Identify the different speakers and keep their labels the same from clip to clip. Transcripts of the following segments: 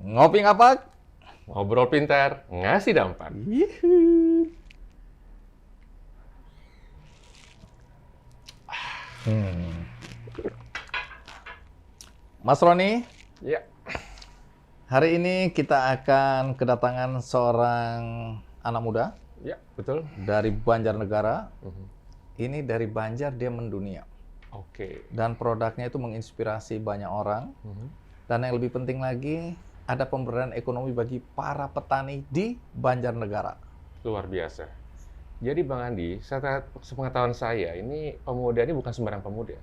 Speaker 1: Ngopi ngapak?
Speaker 2: Ngobrol pintar, ngasih dampak.
Speaker 1: Yuhu. Mas Roni,
Speaker 2: Ya,
Speaker 1: hari ini kita akan kedatangan seorang anak muda
Speaker 2: ya, betul.
Speaker 1: dari Banjarnegara.
Speaker 2: Mhm.
Speaker 1: Ini dari Banjar, dia mendunia.
Speaker 2: Oke.
Speaker 1: Dan produknya itu menginspirasi banyak orang.
Speaker 2: Mhm.
Speaker 1: Dan yang lebih penting lagi, ada pemberdayaan ekonomi bagi para petani di Banjarnegara.
Speaker 2: Luar biasa. Jadi Bang Andi, sepengetahuan saya, ini pemuda ini bukan sembarang pemuda.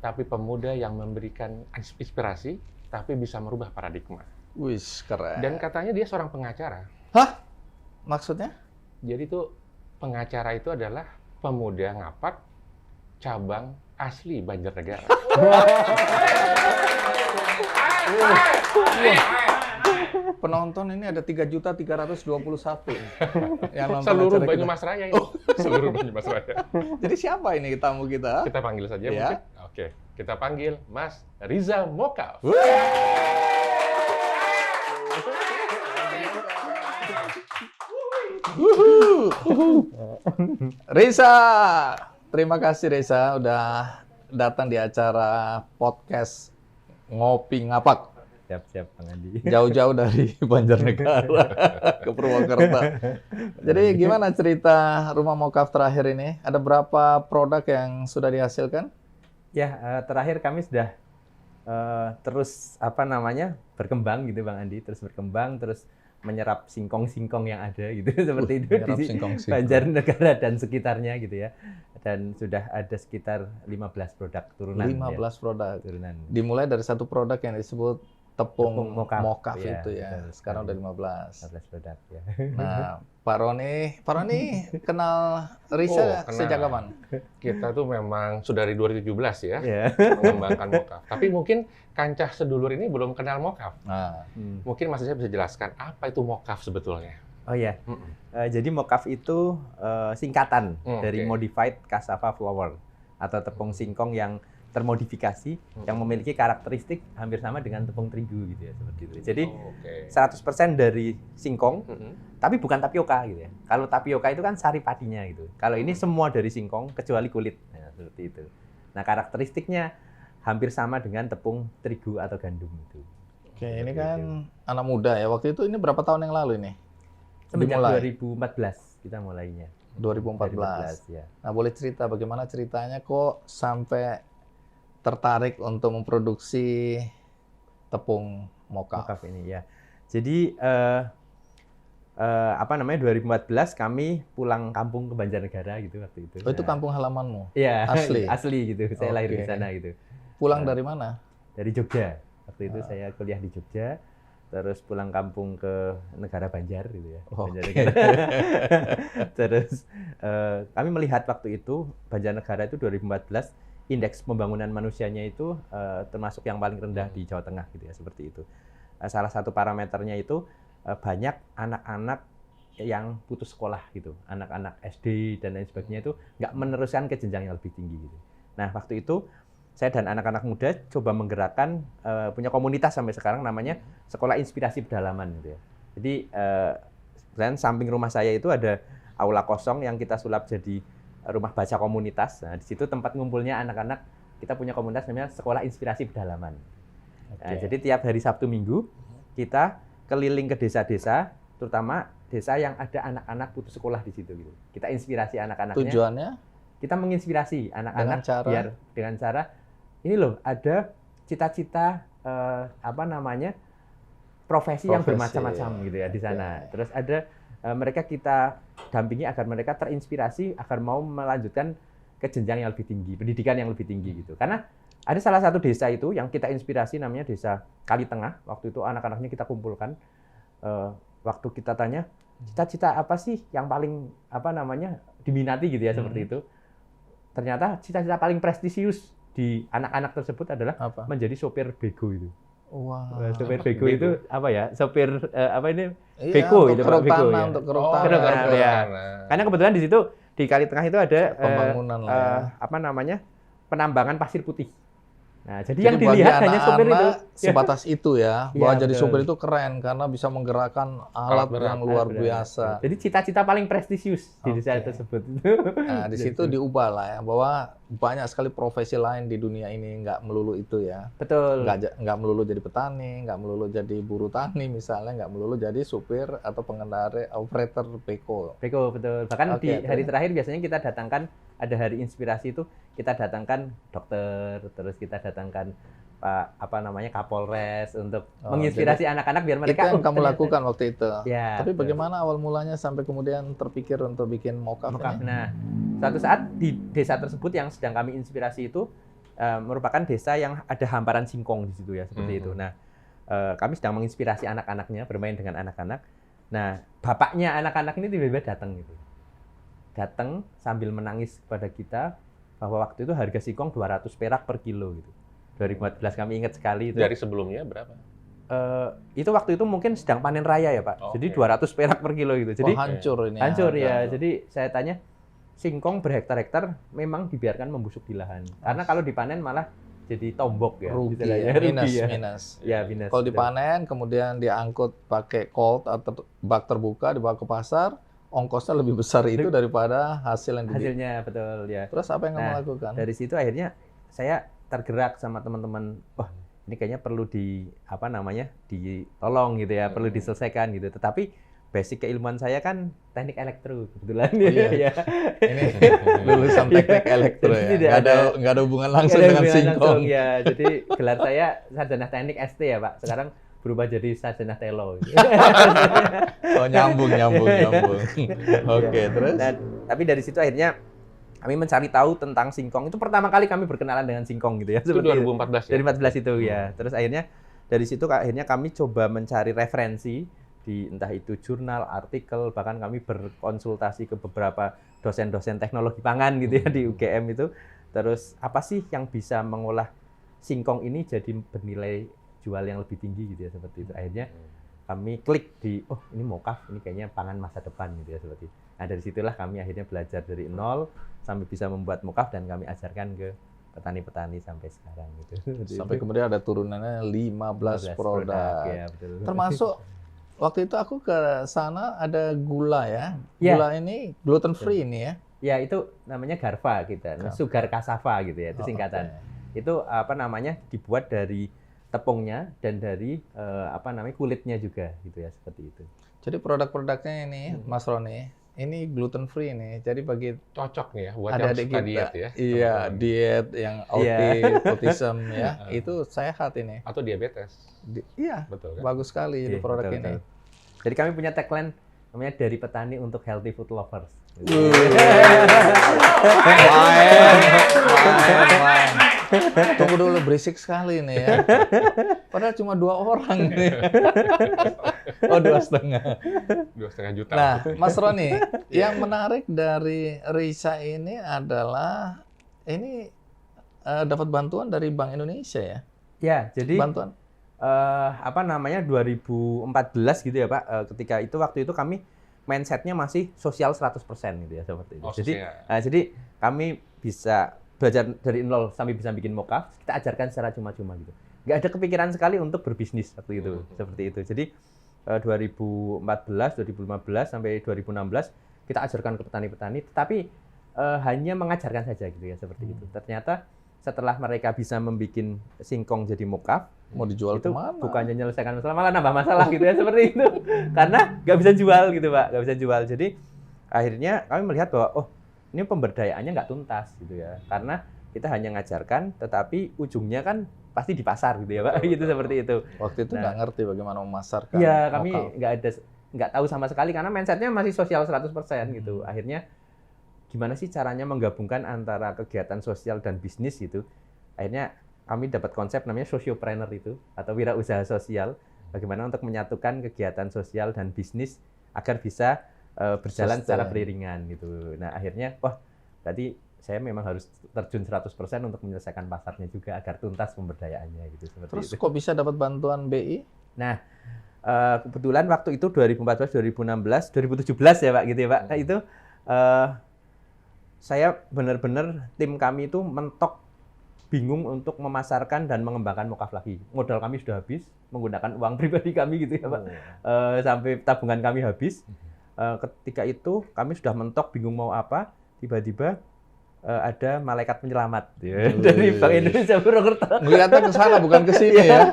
Speaker 2: Tapi pemuda yang memberikan inspirasi, tapi bisa merubah paradigma.
Speaker 1: Wis, keren.
Speaker 2: Dan katanya dia seorang pengacara.
Speaker 1: Hah? Maksudnya?
Speaker 2: Jadi tuh pengacara itu adalah pemuda ngapak cabang asli Banjarnegara.
Speaker 1: Penonton ini ada 3.321 yang nonton
Speaker 2: Seluruh
Speaker 1: acara kita.
Speaker 2: Banyumas Raya ini. Seluruh Banyumas Raya.
Speaker 1: Jadi siapa ini tamu kita?
Speaker 2: Kita panggil saja
Speaker 1: Ya.
Speaker 2: mungkin. Oke, kita panggil Mas Riza Mokaf.
Speaker 1: Reza, terima kasih Reza udah datang di acara podcast Ngopi Ngapak.
Speaker 3: Siap-siap, Bang Andi.
Speaker 1: Jauh-jauh dari Banjarnegara ke Purwokerto. Jadi gimana cerita Rumah Mokaf terakhir ini? Ada berapa produk yang sudah dihasilkan?
Speaker 3: Ya, terakhir kami sudah terus berkembang gitu, Bang Andi. Terus berkembang, terus menyerap singkong-singkong yang ada gitu seperti itu
Speaker 1: menyerap
Speaker 3: di
Speaker 1: singkong-singkong.
Speaker 3: Banjarnegara dan sekitarnya gitu ya. Dan sudah ada sekitar 15 produk turunan.
Speaker 1: 15 produk.
Speaker 3: Turunan.
Speaker 1: Dimulai dari satu produk yang disebut tepung
Speaker 3: Mokaf.
Speaker 1: mokaf
Speaker 3: Ya,
Speaker 1: itu ya.
Speaker 3: betul
Speaker 1: Sekarang udah
Speaker 3: sekali.
Speaker 1: 15.
Speaker 3: 15 produk ya.
Speaker 1: Nah, Pak Roni kenal Risa
Speaker 2: kenal.
Speaker 1: sejak kapan?
Speaker 2: Kita tuh memang sudah dari 2017 ya,
Speaker 3: Ya.
Speaker 2: mengembangkan Mokaf. Tapi mungkin kancah sedulur ini belum kenal Mokaf.
Speaker 1: Nah,
Speaker 2: Mungkin Mas Riza bisa jelaskan apa itu Mokaf sebetulnya?
Speaker 3: Oh ya.
Speaker 2: Mm-mm.
Speaker 3: Jadi mokaf itu singkatan dari
Speaker 2: Oke.
Speaker 3: modified cassava flour atau tepung singkong yang termodifikasi yang memiliki karakteristik hampir sama dengan tepung terigu gitu ya, seperti itu. Jadi
Speaker 2: Oke.
Speaker 3: 100% dari singkong,
Speaker 2: Mm-mm.
Speaker 3: tapi bukan tapioka gitu ya. Kalau tapioka itu kan sari padinya gitu. Kalau ini semua dari singkong kecuali kulit. Nah, seperti itu. Nah, karakteristiknya hampir sama dengan tepung terigu atau gandum itu.
Speaker 1: oke, ini kan anak muda ya. Waktu itu ini berapa tahun yang lalu ini?
Speaker 3: Semenjak
Speaker 1: Dimulai?
Speaker 3: 2014 kita mulainya.
Speaker 1: 2014.
Speaker 3: ya.
Speaker 1: Nah, boleh cerita bagaimana ceritanya kok sampai tertarik untuk memproduksi tepung mokaf?
Speaker 3: Mokaf ini ya. Jadi 2014 kami pulang kampung ke Banjarnegara gitu waktu itu.
Speaker 1: Oh, itu kampung halamanmu?
Speaker 3: Iya,
Speaker 1: Asli?
Speaker 3: asli gitu. Saya lahir di
Speaker 1: Oke.
Speaker 3: sana gitu.
Speaker 1: Pulang
Speaker 3: Nah.
Speaker 1: dari mana?
Speaker 3: Dari Jogja. Waktu itu saya kuliah di Jogja. Terus pulang kampung ke negara Banjar gitu ya.
Speaker 1: Oke.
Speaker 3: Banjarnegara. Terus kami melihat waktu itu Banjarnegara itu 2014 indeks pembangunan manusianya itu termasuk yang paling rendah di Jawa Tengah gitu ya, seperti itu. Salah satu parameternya itu banyak anak-anak yang putus sekolah gitu, anak-anak SD dan lain sebagainya itu nggak meneruskan ke jenjang yang lebih tinggi gitu. Nah, waktu itu saya dan anak-anak muda coba menggerakkan punya komunitas sampai sekarang namanya Sekolah Inspirasi Pedalaman gitu ya. Jadi dan samping rumah saya itu ada aula kosong yang kita sulap jadi rumah baca komunitas. Nah, di situ tempat ngumpulnya anak-anak. Kita punya komunitas namanya Sekolah Inspirasi Pedalaman. Nah, jadi tiap hari Sabtu Minggu kita keliling ke desa-desa, terutama desa yang ada anak-anak putus sekolah di situ gitu. Kita inspirasi anak-anaknya.
Speaker 1: Tujuannya?
Speaker 3: Kita menginspirasi anak-anak
Speaker 1: Dengan cara?
Speaker 3: biar dengan cara ini loh, ada cita-cita profesi yang
Speaker 1: Profesi,
Speaker 3: bermacam-macam gitu ya di sana. Terus ada mereka kita dampingi agar mereka terinspirasi agar mau melanjutkan ke jenjang yang lebih tinggi, pendidikan yang lebih tinggi gitu. Karena ada salah satu desa itu yang kita inspirasi namanya Desa Kali Tengah. Waktu itu anak-anaknya kita kumpulkan. Waktu kita tanya cita-cita apa sih yang paling diminati gitu ya, seperti itu. Ternyata cita-cita paling prestisius di anak-anak tersebut adalah
Speaker 1: Apa?
Speaker 3: menjadi sopir bego itu.
Speaker 1: Wah.
Speaker 3: Sopir bego itu apa ya? Sopir
Speaker 1: Iya,
Speaker 3: beko
Speaker 1: untuk
Speaker 3: itu, Pak,
Speaker 1: keruk
Speaker 3: beko,
Speaker 1: tanah,
Speaker 3: ya.
Speaker 1: untuk keruk
Speaker 3: keruk
Speaker 1: tanah.
Speaker 3: tanah, ya. Karena kebetulan di situ di Kali Tengah itu ada
Speaker 1: Pembangunan lah ya.
Speaker 3: penambangan pasir putih. Nah, jadi yang dilihat
Speaker 1: bagi
Speaker 3: hanya sopir itu.
Speaker 1: anak-anak sebatas itu ya, bahwa
Speaker 3: Iya,
Speaker 1: jadi
Speaker 3: betul.
Speaker 1: sopir itu keren karena bisa menggerakkan alat
Speaker 2: berat.
Speaker 1: yang luar
Speaker 3: Benar.
Speaker 1: biasa.
Speaker 3: Jadi cita-cita paling prestisius di desa
Speaker 1: Oke.
Speaker 3: tersebut.
Speaker 1: Nah, di situ diubah lah ya, bahwa banyak sekali profesi lain di dunia ini, nggak melulu itu ya.
Speaker 3: Betul.
Speaker 1: Nggak melulu jadi petani, nggak melulu jadi buruh tani misalnya, nggak melulu jadi supir atau pengendara operator beko.
Speaker 3: Beko, betul. Bahkan
Speaker 1: Oke,
Speaker 3: di hari terakhir biasanya kita datangkan, ada hari inspirasi itu, kita datangkan dokter, terus kita datangkan Kapolres untuk menginspirasi anak-anak biar mereka.
Speaker 1: Itu yang kamu
Speaker 3: ternyata.
Speaker 1: lakukan waktu itu.
Speaker 3: Ya,
Speaker 1: Tapi
Speaker 3: betul.
Speaker 1: bagaimana awal mulanya sampai kemudian terpikir untuk bikin mockup
Speaker 3: Mokaf.
Speaker 1: ini?
Speaker 3: Nah, suatu saat di desa tersebut yang sedang kami inspirasi itu merupakan desa yang ada hamparan singkong di situ ya, seperti itu. Nah, kami sedang menginspirasi anak-anaknya bermain dengan anak-anak. Nah, bapaknya anak-anak ini tiba-tiba datang gitu. Datang sambil menangis kepada kita bahwa waktu itu harga singkong 200 perak per kilo gitu. 2014 kami ingat sekali itu.
Speaker 2: Dari sebelumnya berapa?
Speaker 3: Itu waktu itu mungkin sedang panen raya ya Pak. Jadi 200 perak per kilo gitu. Jadi
Speaker 1: hancur ini.
Speaker 3: hancur ya.
Speaker 1: harga.
Speaker 3: Jadi saya tanya, singkong berhektar-hektar memang dibiarkan membusuk di lahan. Karena kalau dipanen malah jadi tombok ya.
Speaker 1: Rugi
Speaker 3: istilahnya.
Speaker 1: ya, minus,
Speaker 3: Rugi ya.
Speaker 1: minus.
Speaker 3: Ya, minus.
Speaker 1: Kalau
Speaker 3: betul.
Speaker 1: dipanen, kemudian diangkut pakai cold atau bak terbuka, dibawa ke pasar, ongkosnya lebih besar itu daripada hasil yang
Speaker 3: Hasilnya betul ya.
Speaker 1: Terus apa yang kamu
Speaker 3: Nah,
Speaker 1: lakukan?
Speaker 3: Dari situ akhirnya saya tergerak sama teman-teman. Wah, ini kayaknya perlu ditolong gitu ya, perlu diselesaikan gitu. Tetapi basic keilmuan saya kan teknik elektro kebetulan
Speaker 1: iya.
Speaker 3: ya.
Speaker 1: Ini lulusan teknik elektro
Speaker 3: Jadi
Speaker 1: ya.
Speaker 3: tidak
Speaker 1: Nggak ada hubungan langsung
Speaker 3: Nggak ada
Speaker 1: dengan
Speaker 3: hubungan
Speaker 1: singkong.
Speaker 3: langsung, ya. Jadi gelar saya sarjana teknik ST ya Pak. Sekarang berubah jadi sarjana telo. Gitu.
Speaker 1: Oh, nyambung. Oke, terus?
Speaker 3: Dan tapi dari situ akhirnya kami mencari tahu tentang singkong. Itu pertama kali kami berkenalan dengan singkong gitu ya.
Speaker 2: Itu 2014 ya?
Speaker 3: Dari 14 itu ya. Terus akhirnya dari situ akhirnya kami coba mencari referensi di entah itu jurnal, artikel, bahkan kami berkonsultasi ke beberapa dosen-dosen teknologi pangan gitu ya di UGM itu. Terus apa sih yang bisa mengolah singkong ini jadi bernilai jual yang lebih tinggi gitu ya, seperti itu. Akhirnya kami klik di ini mockup, ini kayaknya pangan masa depan gitu ya, seperti itu. Nah, dari situlah kami akhirnya belajar dari nol sampai bisa membuat mockup dan kami ajarkan ke petani-petani sampai sekarang gitu.
Speaker 1: Sampai kemudian ada turunannya 15 produk.
Speaker 3: Ya, betul.
Speaker 1: Termasuk waktu itu aku ke sana ada gula ya.
Speaker 3: Ya.
Speaker 1: Gula ini gluten free ini ya.
Speaker 3: Ya, itu namanya Garva kita. Sugar cassava gitu ya, itu singkatan.
Speaker 1: Okay.
Speaker 3: Itu dibuat dari tepungnya dan dari kulitnya juga gitu ya, seperti itu.
Speaker 1: Jadi produk-produknya ini Mas Roni, ini gluten free ini. Jadi bagi
Speaker 2: cocok nih ya buat yang
Speaker 1: adik-adik
Speaker 2: suka
Speaker 1: kita,
Speaker 2: diet ya.
Speaker 1: iya, diet yang autism ya, itu sehat ini.
Speaker 2: Atau diabetes.
Speaker 1: Iya,
Speaker 2: Betul kan?
Speaker 1: bagus sekali di produk
Speaker 3: betul,
Speaker 1: ini.
Speaker 3: betul. Jadi kami punya tagline namanya dari petani untuk healthy food lovers.
Speaker 1: Main. Tunggu dulu, berisik sekali nih ya. Padahal cuma 2 orang nih. Oh, 2,5.
Speaker 2: 2,5 juta.
Speaker 1: Nah, Mas Roni, yang menarik dari Risa ini adalah ini dapat bantuan dari Bank Indonesia ya?
Speaker 3: Ya, jadi
Speaker 1: Bantuan
Speaker 3: 2014 gitu ya Pak, ketika itu waktu itu kami mindset-nya masih sosial 100% gitu ya, seperti itu. Jadi kami bisa belajar dari nol sampai bisa bikin mockup, kita ajarkan secara cuma-cuma gitu. Nggak ada kepikiran sekali untuk berbisnis waktu itu, seperti itu. Jadi 2014, 2015 sampai 2016 kita ajarkan ke petani-petani, tetapi hanya mengajarkan saja gitu ya, seperti itu. Ternyata setelah mereka bisa membuat singkong jadi mockup,
Speaker 1: mau dijual
Speaker 3: itu
Speaker 1: kemana?
Speaker 3: bukannya menyelesaikan masalah, malah nambah masalah gitu ya, seperti itu. Karena nggak bisa jual gitu Pak, nggak bisa jual. Jadi akhirnya kami melihat bahwa ini pemberdayaannya nggak tuntas gitu ya. Karena kita hanya ngajarkan, tetapi ujungnya kan pasti di pasar gitu ya Pak, gitu seperti itu.
Speaker 1: Waktu itu nggak ngerti bagaimana memasarkan.
Speaker 3: Iya, kami nggak tahu sama sekali karena mindsetnya masih sosial 100% gitu. Akhirnya gimana sih caranya menggabungkan antara kegiatan sosial dan bisnis gitu. Akhirnya kami dapat konsep namanya sociopreneur itu atau wirausaha sosial. Bagaimana untuk menyatukan kegiatan sosial dan bisnis agar bisa berjalan secara beriringan gitu. Nah, akhirnya berarti saya memang harus terjun 100% untuk menyelesaikan pasarnya juga agar tuntas pemberdayaannya gitu.
Speaker 1: Terus kok bisa dapat bantuan BI?
Speaker 3: Nah, kebetulan waktu itu 2014, 2016, 2017 ya Pak gitu ya Pak. Itu saya benar-benar tim kami itu mentok bingung untuk memasarkan dan mengembangkan Mocaf lagi. Modal kami sudah habis menggunakan uang pribadi kami gitu ya Pak. Sampai tabungan kami habis. Ketika itu kami sudah mentok bingung mau apa, tiba-tiba ada malaikat penyelamat dari Bank Indonesia Purwokerto.
Speaker 1: Ngeliatnya ke sana bukan ke sini ya.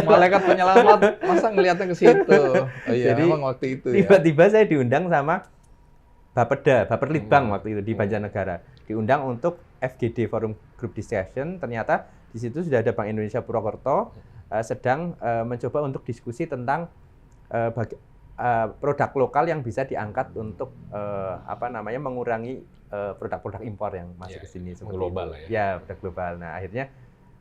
Speaker 1: Malaikat penyelamat masa ngeliatnya ke situ. Oh, iya,
Speaker 3: jadi
Speaker 1: memang waktu itu ya.
Speaker 3: Tiba-tiba saya diundang sama Bapelitbang waktu itu di Banjarnegara. Diundang untuk FGD Forum Group Discussion. Ternyata di situ sudah ada Bank Indonesia Purwokerto sedang mencoba untuk diskusi tentang produk lokal yang bisa diangkat untuk mengurangi produk-produk impor yang masuk ke sini
Speaker 2: global
Speaker 3: itu. Ya, produk global. Nah, akhirnya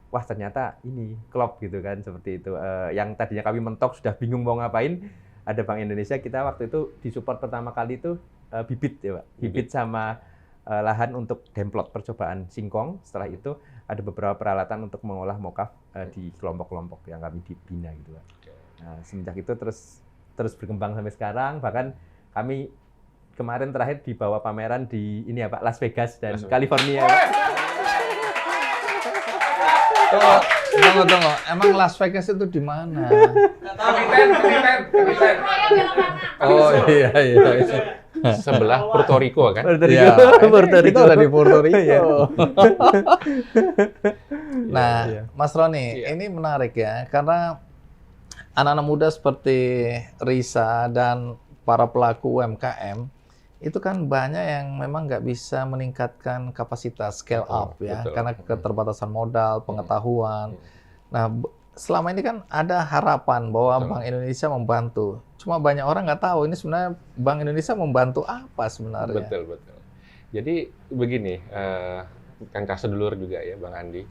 Speaker 3: wah ternyata ini klop gitu kan seperti itu. Yang tadinya kami mentok sudah bingung mau ngapain, ada Bank Indonesia, kita waktu itu disupport pertama kali itu bibit ya Pak. Bibit sama lahan untuk demplot percobaan singkong. Setelah itu ada beberapa peralatan untuk mengolah Mocaf di kelompok-kelompok yang kami bina gitu Pak. Nah, semenjak itu terus berkembang sampai sekarang, bahkan kami kemarin terakhir dibawa pameran di ini ya Pak, Las Vegas dan California.
Speaker 1: Tunggu. Emang Las Vegas itu di mana? Oh iya.
Speaker 2: Sebelah Puerto Rico kan?
Speaker 3: Puerto Rico.
Speaker 1: Kita udah di Puerto Rico. Nah,
Speaker 3: Iya.
Speaker 1: Mas Roni, ini menarik ya, karena anak-anak muda seperti Risa dan para pelaku UMKM itu kan banyak yang memang nggak bisa meningkatkan kapasitas scale up ya, karena keterbatasan modal, pengetahuan. Nah, selama ini kan ada harapan bahwa Bank Indonesia membantu. Cuma banyak orang nggak tahu ini sebenarnya Bank Indonesia membantu apa sebenarnya.
Speaker 2: Betul. Jadi begini, Kanca sedulur juga ya Bang Andi.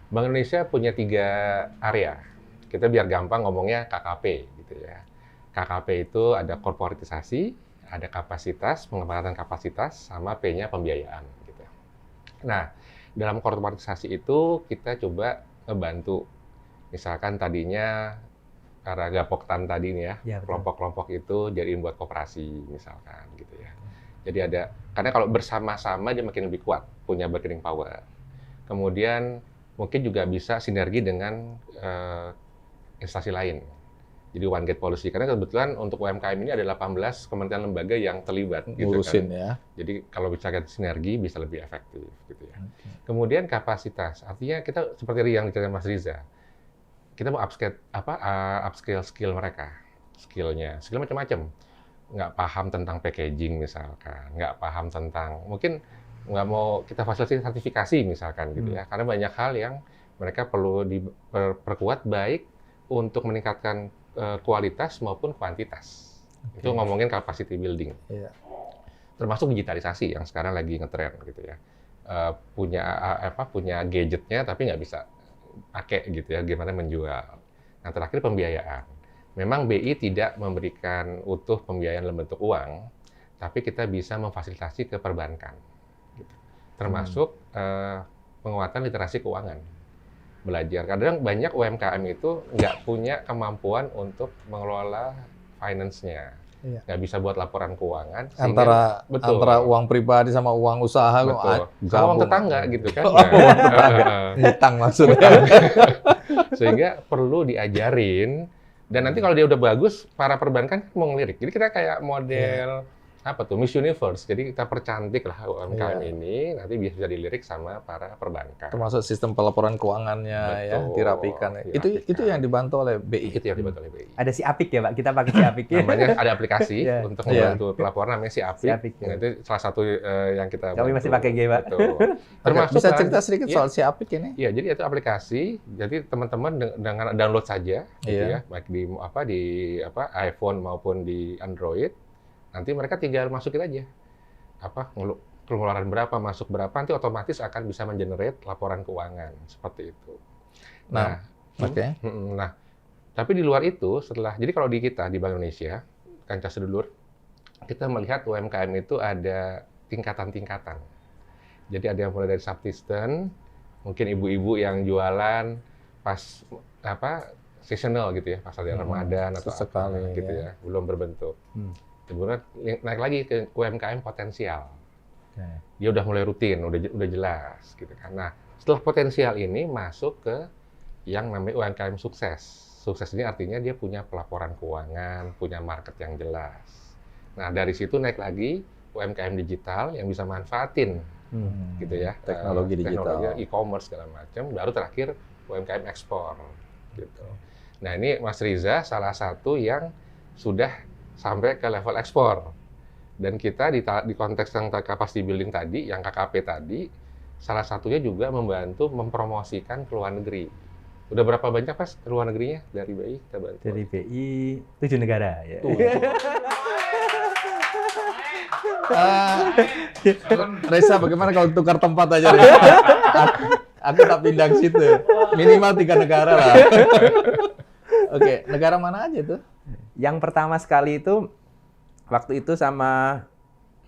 Speaker 2: Bank Indonesia punya 3 area. Kita biar gampang ngomongnya KKP gitu ya. KKP itu ada korporatisasi, ada kapasitas, pengembangan kapasitas, sama P-nya pembiayaan. Gitu. Nah, dalam korporatisasi itu kita coba ngebantu. Misalkan tadinya karena Gapoktan tadi nih ya, kelompok-kelompok itu jadiin buat koperasi misalkan gitu ya. Jadi ada, karena kalau bersama-sama dia makin lebih kuat, punya bargaining power. Kemudian mungkin juga bisa sinergi dengan instansi lain. Jadi One Gate Policy, karena kebetulan untuk UMKM ini ada 18 kementerian lembaga yang terlibat
Speaker 1: Ngurusin
Speaker 2: gitu kan.
Speaker 1: ya.
Speaker 2: Jadi kalau bicara sinergi bisa lebih efektif gitu ya. Kemudian kapasitas, artinya kita seperti yang dikatakan Mas Riza, kita mau upscale skill mereka, skill macam-macam. Nggak paham tentang packaging misalkan, nggak paham tentang, mungkin nggak mau kita fasilitasi sertifikasi misalkan gitu ya, karena banyak hal yang mereka perlu diperkuat baik untuk meningkatkan kualitas maupun kuantitas. Itu ngomongin capacity building.
Speaker 1: Iya.
Speaker 2: Termasuk digitalisasi yang sekarang lagi ngetren gitu ya. Punya gadgetnya tapi nggak bisa pakai gitu ya, gimana menjual. Nah, terakhir pembiayaan. Memang BI tidak memberikan utuh pembiayaan dalam bentuk uang, tapi kita bisa memfasilitasi ke perbankan. Gitu. Termasuk penguatan literasi keuangan. Belajar. Kadang banyak UMKM itu nggak punya kemampuan untuk mengelola finance-nya.
Speaker 1: Iya.
Speaker 2: Nggak bisa buat laporan keuangan.
Speaker 1: Antara uang pribadi sama uang usaha.
Speaker 2: Betul. Sama uang tetangga gitu kan.
Speaker 1: Ngutang maksudnya.
Speaker 2: Sehingga perlu diajarin. Dan nanti kalau dia udah bagus, para perbankan mau ngelirik. Jadi kita kayak model Miss Universe. Jadi kita percantik lah UMKM ini, nanti bisa dilirik sama para perbankan.
Speaker 1: Termasuk sistem pelaporan keuangannya ya, dirapikan. Itu yang dibantu oleh BI.
Speaker 2: Itu yang dibantu oleh BI.
Speaker 3: Ada si Apik ya Pak, kita pakai si Apik.
Speaker 2: Namanya ada aplikasi untuk membantu pelaporan namanya si Apik.
Speaker 3: Ya.
Speaker 2: Itu salah satu yang kita
Speaker 3: Kami masih pakai G Pak.
Speaker 2: Termasuk
Speaker 1: bisa cerita sedikit soal si Apik ini?
Speaker 2: Iya, jadi itu aplikasi. Jadi teman-teman dengan download saja, gitu ya, baik di iPhone maupun di Android. Nanti mereka tinggal masukin aja pengeluaran berapa, masuk berapa, nanti otomatis akan bisa mengenerate laporan keuangan seperti itu. Nah, tapi di luar itu jadi kalau di kita di Bank Indonesia, Kanca sedulur, kita melihat UMKM itu ada tingkatan-tingkatan. Jadi ada yang mulai dari subsisten, mungkin ibu-ibu yang jualan pas seasonal gitu ya, pas ada Ramadan atau gitu ya, belum berbentuk. Kemudian naik lagi ke UMKM potensial. Dia udah mulai rutin, udah jelas gitu kan. Nah, Setelah potensial ini masuk ke yang namanya UMKM sukses. Sukses ini artinya dia punya pelaporan keuangan, punya market yang jelas. Nah, dari situ naik lagi UMKM digital yang bisa manfaatin gitu ya,
Speaker 1: Teknologi digital,
Speaker 2: e-commerce segala macam. Baru terakhir UMKM ekspor gitu. Nah, ini Mas Riza salah satu yang sudah sampai ke level ekspor. Dan kita di konteks yang capacity building tadi, yang KKP tadi, salah satunya juga membantu mempromosikan ke luar negeri. Udah berapa banyak Mas ke luar negerinya dari BI kita bantu?
Speaker 3: Dari BI 7 negara ya.
Speaker 1: Reza, bagaimana kalau tukar tempat aja? Reza? Aku tak pindah ke situ. Minimal 3 negara lah. Oke, negara mana aja tuh?
Speaker 3: Yang pertama sekali itu waktu itu sama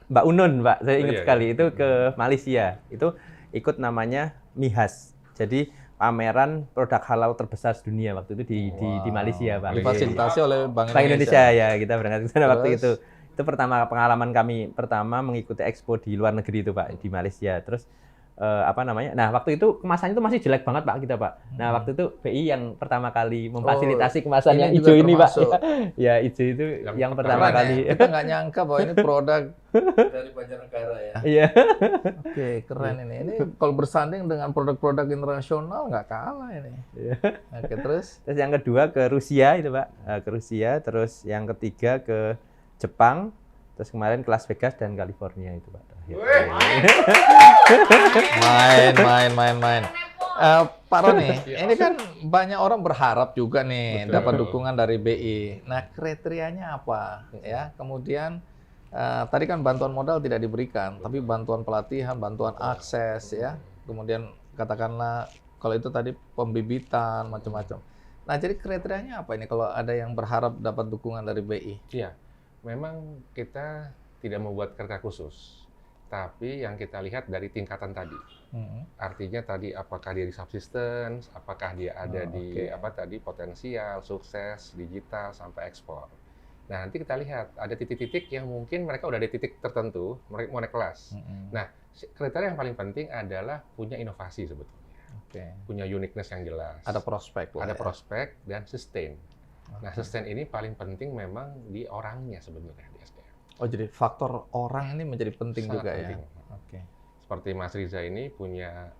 Speaker 3: Mbak Unun, Pak. Saya ingat sekali itu ke Malaysia. Itu ikut namanya MIHAS. Jadi pameran produk halal terbesar dunia waktu itu di Malaysia, Pak.
Speaker 1: Difasilitasi oleh Bank
Speaker 3: Indonesia ya, kita berangkat ke sana waktu itu. Itu pertama pengalaman kami pertama mengikuti expo di luar negeri itu, Pak, di Malaysia. Terus nah waktu itu kemasannya itu masih jelek banget, Pak, kita, Pak. Nah, waktu itu BI yang pertama kali memfasilitasi kemasan yang hijau ini, Pak. Ya, hijau itu yang pertama kali.
Speaker 1: Kita nggak nyangka bahwa ini produk dari Banjarnegara ya.
Speaker 3: Iya.
Speaker 1: Oke, keren ini. Ini kalau bersanding dengan produk-produk internasional nggak kalah ini. Oke, terus?
Speaker 3: Terus yang kedua ke Rusia itu, Pak. Ke Rusia, terus yang ketiga ke Jepang, terus kemarin ke Las Vegas dan California itu, Pak.
Speaker 1: Main. Pak Roni, ini kan banyak orang berharap juga nih dapat dukungan dari BI. Nah, kriterianya apa? Ya, kemudian tadi kan bantuan modal tidak diberikan, tapi bantuan pelatihan, bantuan akses, ya. Kemudian katakanlah kalau itu tadi pembibitan macam-macam. Nah, jadi kriterianya apa ini kalau ada yang berharap dapat dukungan dari BI?
Speaker 2: Iya, memang kita tidak membuat kriteria khusus. Tapi yang kita lihat dari tingkatan tadi, artinya tadi apakah dia di subsistence, apakah dia ada di potensial, sukses, digital sampai ekspor. Nah, nanti kita lihat ada titik-titik yang mungkin mereka udah di titik tertentu, mereka mau naik kelas. Nah, kriteria yang paling penting adalah punya inovasi sebetulnya, punya uniqueness yang jelas.
Speaker 1: Ada prospek lah.
Speaker 2: Ada prospek dan sustain. Nah, sustain ini paling penting memang di orangnya sebenarnya di SDM.
Speaker 1: Oh, jadi faktor orang ini menjadi penting juga ya.
Speaker 2: Oke. Seperti Mas Riza ini punya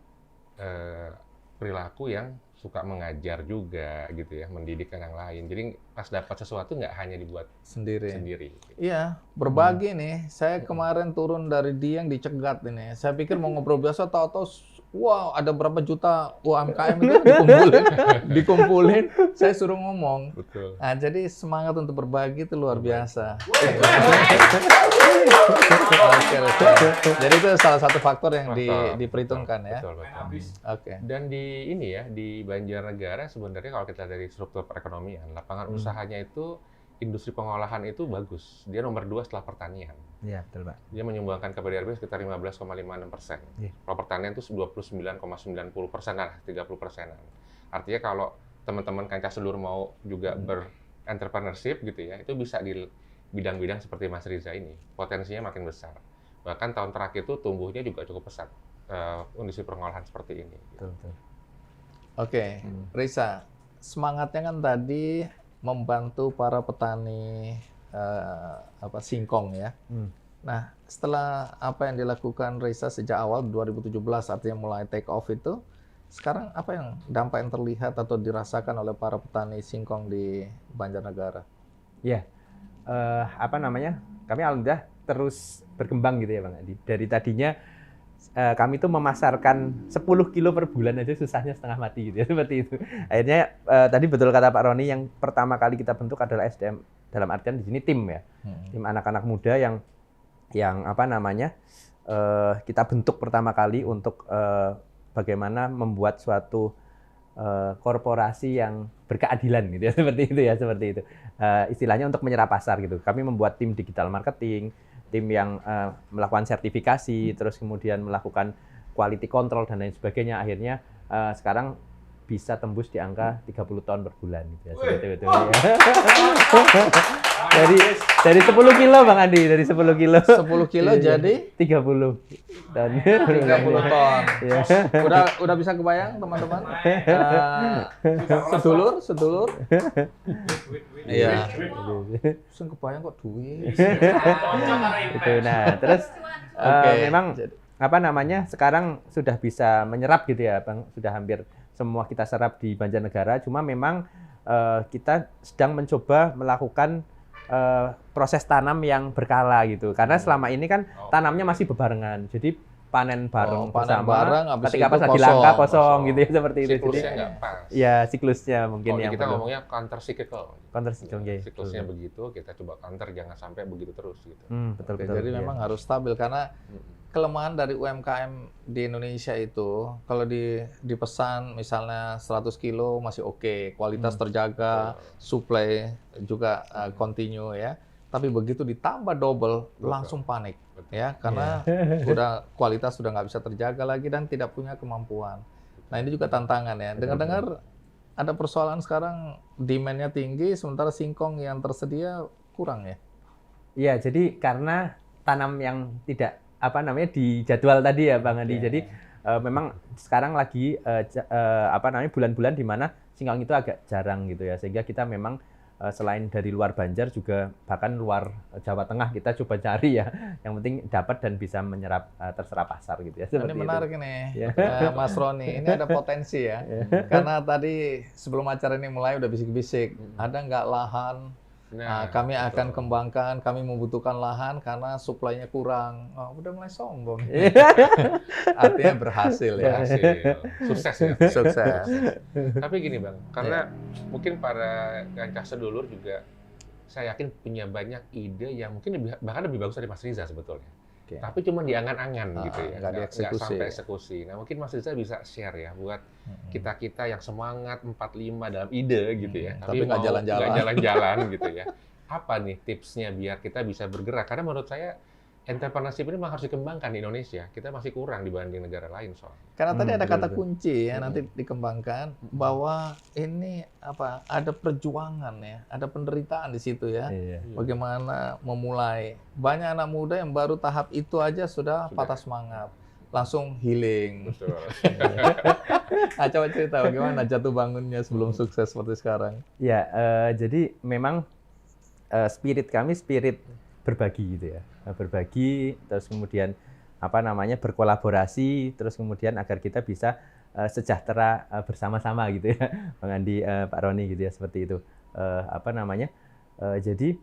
Speaker 2: perilaku yang suka mengajar juga gitu ya, mendidik yang lain. Jadi pas dapat sesuatu nggak hanya dibuat sendiri.
Speaker 1: Iya, berbagi nih. Saya kemarin turun dari Dieng dicegat ini. Saya pikir mau ngobrol biasa, tahu-tahu wow, ada berapa juta UMKM itu dikumpulin, saya suruh ngomong.
Speaker 2: Betul.
Speaker 1: Nah, jadi semangat untuk berbagi itu luar biasa. Jadi itu salah satu faktor yang diperhitungkan ya.
Speaker 2: Betul. Oke. Dan di ini ya, di Banjarnegara sebenarnya kalau kita dari struktur perekonomian, lapangan usahanya itu industri pengolahan itu bagus. Dia nomor 2 setelah pertanian.
Speaker 3: Iya, betul, Pak.
Speaker 2: Dia menyumbangkan ke BDRB sekitar 15,56%. Kalau pertanian itu 29,90% lah, 30%-an. Artinya kalau teman-teman kancah seluruh mau juga ber-entrepreneurship gitu ya, itu bisa di bidang-bidang seperti Mas Riza ini. Potensinya makin besar. Bahkan tahun terakhir itu tumbuhnya juga cukup pesat. Industri pengolahan seperti ini.
Speaker 3: Betul.
Speaker 1: Oke, Riza, semangatnya kan tadi membantu para petani singkong ya. Nah, setelah apa yang dilakukan Riza sejak awal 2017 artinya mulai take off itu, sekarang apa yang dampak yang terlihat atau dirasakan oleh para petani singkong di Banjarnegara?
Speaker 3: Ya, kami alhamdulillah terus berkembang gitu ya, Bang Adi. Dari tadinya kami tuh memasarkan 10 kilo per bulan aja susahnya setengah mati gitu ya, seperti itu. Akhirnya tadi betul kata Pak Roni, yang pertama kali kita bentuk adalah SDM, dalam artian di sini tim ya. Tim anak-anak muda yang kita bentuk pertama kali untuk bagaimana membuat suatu korporasi yang berkeadilan gitu ya, seperti itu. Istilahnya untuk menyerap pasar gitu. Kami membuat tim digital marketing, tim yang melakukan sertifikasi, terus kemudian melakukan quality control dan lain sebagainya. Akhirnya sekarang bisa tembus di angka 30 ton per bulan gitu ya. Seperti itu ya. Dari 10 kilo Bang Andi, dari 10 kilo.
Speaker 1: 10 kilo jadi
Speaker 3: 30 ton.
Speaker 1: 30 ton.
Speaker 3: Ya.
Speaker 1: Udah bisa kebayang teman-teman? Sedulur. Iya. Bisa kebayang kok duit.
Speaker 3: Itu. Nah, terus memang apa namanya sekarang sudah bisa menyerap gitu ya Bang, sudah hampir semua kita serap di Banjarnegara, cuma memang kita sedang mencoba melakukan proses tanam yang berkala gitu, karena selama ini kan tanamnya masih bebarengan, jadi panen bareng bersama, ketika pas lagi langka kosong gitu ya, seperti itu.
Speaker 2: Siklusnya nggak pas.
Speaker 3: Ya siklusnya mungkin yang
Speaker 2: kita ngomongnya counter cyclical. Siklusnya
Speaker 3: betul.
Speaker 2: begitu, kita coba counter, jangan sampai begitu terus gitu.
Speaker 3: Betul.
Speaker 1: Jadi memang harus stabil, karena kelemahan dari UMKM di Indonesia itu kalau dipesan misalnya 100 kilo masih oke, kualitas terjaga, supply juga continue ya. Tapi begitu ditambah double langsung panik ya, karena kualitas sudah nggak bisa terjaga lagi dan tidak punya kemampuan. Nah ini juga tantangan ya. Dengar-dengar ada persoalan sekarang demand-nya tinggi sementara singkong yang tersedia kurang ya.
Speaker 3: Iya, jadi karena tanam yang tidak di jadwal tadi ya Bang Andi. Jadi memang sekarang lagi bulan-bulan di mana singkong itu agak jarang gitu ya, sehingga kita memang selain dari luar Banjar juga bahkan luar Jawa Tengah kita coba cari ya, yang penting dapat dan bisa menyerap terserap pasar gitu ya.
Speaker 1: Ini menarik nih Mas Roni, ini ada potensi ya, karena tadi sebelum acara ini mulai udah bisik-bisik, ada nggak lahan? Nah, kami akan kembangkan, kami membutuhkan lahan karena suplainya kurang. Oh, udah mulai sombong. Artinya berhasil ya.
Speaker 2: Sukses ya.
Speaker 1: Sukses.
Speaker 2: Tapi gini Bang, karena mungkin para Gancah sedulur juga saya yakin punya banyak ide yang mungkin bahkan lebih bagus dari Mas Riza sebetulnya. Tapi cuma di angan-angan gitu ya, nggak sampai eksekusi. Nah mungkin Mas Riza bisa share ya buat kita-kita yang semangat 45 dalam ide gitu ya, tapi nggak jalan-jalan gitu ya. Apa nih tipsnya biar kita bisa bergerak? Karena menurut saya entrepreneurship ini memang harus dikembangkan di Indonesia. Kita masih kurang dibanding negara lain soalnya.
Speaker 1: Karena tadi ada kata kunci ya, nanti dikembangkan bahwa ini ada perjuangan ya, ada penderitaan di situ ya. Bagaimana memulai. Banyak anak muda yang baru tahap itu aja sudah patah semangat, langsung healing.
Speaker 2: Betul.
Speaker 1: Nah, coba cerita bagaimana jatuh bangunnya sebelum sukses seperti sekarang.
Speaker 3: Ya, jadi memang spirit kami spirit berbagi gitu ya, berbagi, terus kemudian berkolaborasi, terus kemudian agar kita bisa sejahtera bersama-sama gitu ya, Bang Andi, Pak Roni gitu ya, seperti itu. Jadi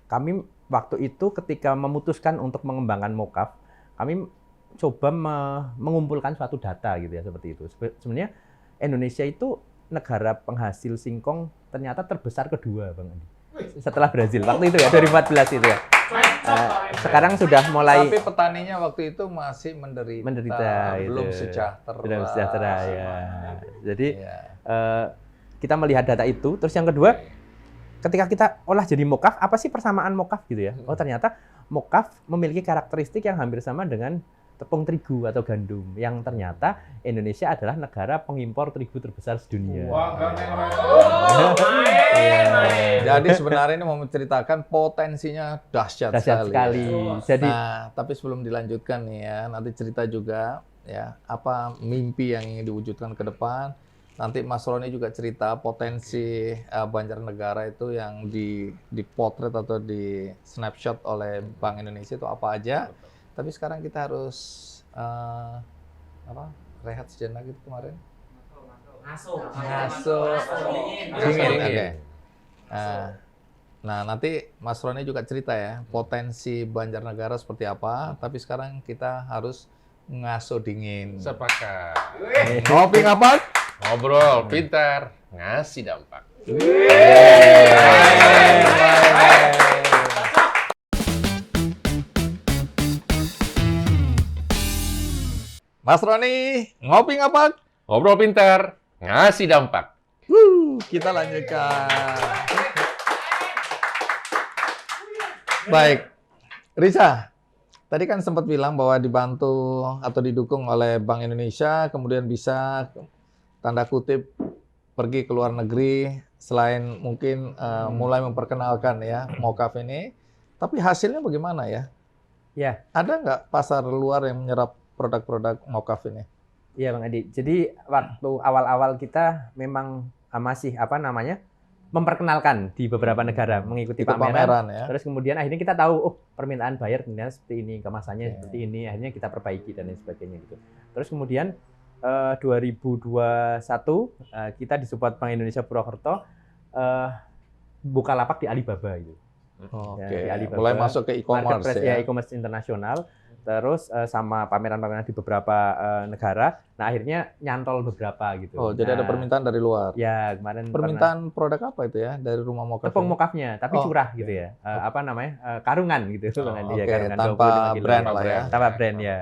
Speaker 3: kami waktu itu ketika memutuskan untuk mengembangkan Mocaf, kami coba mengumpulkan suatu data gitu ya, seperti itu. Sebenarnya Indonesia itu negara penghasil singkong ternyata terbesar kedua, Bang Andi. Setelah Brazil waktu itu ya, 2014 itu ya. Sekarang sudah mulai.
Speaker 1: Tapi petaninya waktu itu masih menderita belum sejahtera
Speaker 3: ya. Jadi kita melihat data itu. Terus yang kedua, ketika kita olah jadi Mocaf, apa sih persamaan Mocaf gitu ya? Oh ternyata Mocaf memiliki karakteristik yang hampir sama dengan tepung terigu atau gandum, yang ternyata Indonesia adalah negara pengimpor terigu terbesar sedunia.
Speaker 1: Jadi sebenarnya ini mau menceritakan potensinya dahsyat sekali.
Speaker 3: Jadi,
Speaker 1: tapi sebelum dilanjutkan nih ya, nanti cerita juga ya apa mimpi yang ingin diwujudkan ke depan. Nanti Mas Roni juga cerita potensi Banjarnegara itu yang dipotret atau di snapshot oleh Bank Indonesia itu apa aja. Tapi sekarang kita harus rehat sejenak gitu kemarin. Ngaso. Dingin. Okay. Nah, nanti Mas Roni juga cerita ya potensi Banjarnegara seperti apa. Tapi sekarang kita harus ngaso dingin.
Speaker 2: Sepakat.
Speaker 1: Ngopi ngapak?
Speaker 2: Ngobrol pintar, ngasih dampak.
Speaker 1: Mas Roni, ngopi ngapak?
Speaker 2: Ngobrol pintar, ngasih dampak.
Speaker 1: Kita lanjutkan. Baik, Risa, Tadi kan sempat bilang bahwa dibantu atau didukung oleh Bank Indonesia, kemudian bisa tanda kutip pergi ke luar negeri, selain mungkin mulai memperkenalkan ya Mokaf ini. Tapi hasilnya bagaimana ya?
Speaker 3: Ya,
Speaker 1: Ada nggak pasar luar yang menyerap produk-produk Mokaf ini?
Speaker 3: iya Bang Adi. Jadi waktu awal-awal kita memang masih apa namanya memperkenalkan di beberapa negara, mengikuti
Speaker 1: Ikut pameran ya.
Speaker 3: Terus kemudian akhirnya kita tahu, oh permintaan buyer ternyata seperti ini, kemasannya
Speaker 1: Oke.
Speaker 3: seperti ini, akhirnya kita perbaiki dan lain sebagainya gitu. Terus kemudian 2021 kita disupport Bank Indonesia Purwokerto buka lapak di Alibaba gitu.
Speaker 1: Oke,
Speaker 3: di Alibaba,
Speaker 1: mulai masuk ke e-commerce
Speaker 3: marketplace
Speaker 1: ya.
Speaker 3: e-commerce internasional. Terus sama pameran-pameran di beberapa negara. Nah akhirnya nyantol beberapa gitu.
Speaker 1: Oh, jadi ada
Speaker 3: Nah,
Speaker 1: permintaan dari luar.
Speaker 3: ya kemarin
Speaker 1: Permintaan produk apa itu ya dari rumah Mokaf?
Speaker 3: tepung
Speaker 1: ini?
Speaker 3: mokafnya, tapi
Speaker 1: Oh,
Speaker 3: curah gitu ya. Apa namanya? Karungan gitu. Bang Andi, ya,
Speaker 1: Oke,
Speaker 3: karungan
Speaker 1: tanpa
Speaker 3: 25 kilo.
Speaker 1: brand
Speaker 2: Tanpa
Speaker 1: lah ya.
Speaker 2: brand.
Speaker 3: Tanpa brand ya.